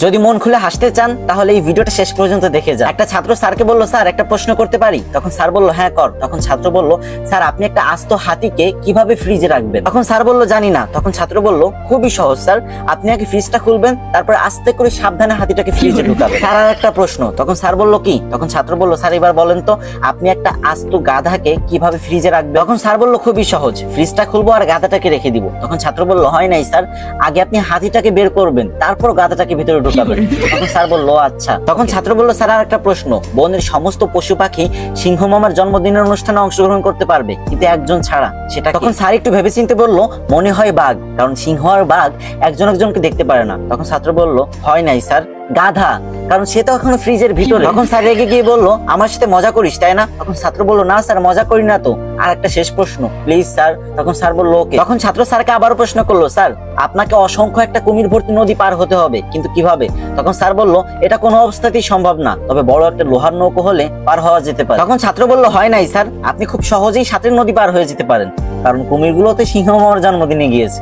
যদি মন খুলে হাসতে চান তাহলে এই ভিডিওটা শেষ পর্যন্ত দেখে যান। একটা ছাত্র স্যারকে বলল, স্যার একটা প্রশ্ন করতে পারি? তখন স্যার বলল, হ্যাঁ কর। তখন ছাত্র বলল, স্যার আপনি একটা আস্ত হাতিকে কিভাবে ফ্রিজে রাখবেন? তখন স্যার বলল, জানি না। তখন ছাত্র বলল, খুবই সহজ স্যার, আপনি আগে ফ্রিজটা খুলবেন, তারপর আস্তে করে সাবধানে হাতিটাকে ফ্রিজে ঢুকাবেন। স্যার আর একটা প্রশ্ন। তখন স্যার বলল, কি? তখন ছাত্র বলল, স্যার এবার বলেন তো আপনি একটা আস্ত গাধাকে কিভাবে ফ্রিজে রাখবেন? তখন স্যার বলল, খুবই সহজ, ফ্রিজটা খুলবো আর গাধাটাকে রেখে দিব। তখন ছাত্র বলল, হয় নাই স্যার, আগে আপনি হাতিটাকে বের করবেন, তারপর গাধাটাকে ভিতরে ঢুকাবেন। তখন স্যার বলল, আচ্ছা। তখন ছাত্র বলল, স্যার আর একটা প্রশ্ন, বনের সমস্ত পশু পাখি সিংহ মামার জন্মদিনের অনুষ্ঠানে অংশগ্রহণ করতে পারবে, কিন্তু একজন ছাড়া, সেটা? তখন স্যার একটু ভেবেচিন্তে বলল, মনে হয় বাঘ, কারণ সিংহ আর বাঘ একজন একজনকে দেখতে পারে না। তখন ছাত্র বলল, হয় নাই স্যার, গাধা, কারণ সে তো এখনো ফ্রিজের ভিতরে। তখন স্যার রেগে গিয়ে বলল, আমার সাথে মজা করিস তাই না? তখন ছাত্র বলল, না স্যার মজা করি না তো, আর একটা শেষ প্রশ্ন প্লিজ স্যার। তখন স্যার বলল, ওকে। তখন ছাত্র স্যারকে আবারও প্রশ্ন করলো, স্যার আপনাকে অসংখ্য একটা কুমির ভর্তি নদী পার হতে হবে, কিন্তু কিভাবে? তখন স্যার বলল, এটা কোনো অবস্থাতেই সম্ভব না, তবে বড় একটা লোহার নৌকো হলে পার হওয়া যেতে পারে। তখন ছাত্র বলল, হয় নাই স্যার, আপনি খুব সহজেই সাঁতরের নদী পার হয়ে যেতে পারেন, কারণ কুমিরগুলোতে সিংহ মামার জন্মদিনে গিয়েছে।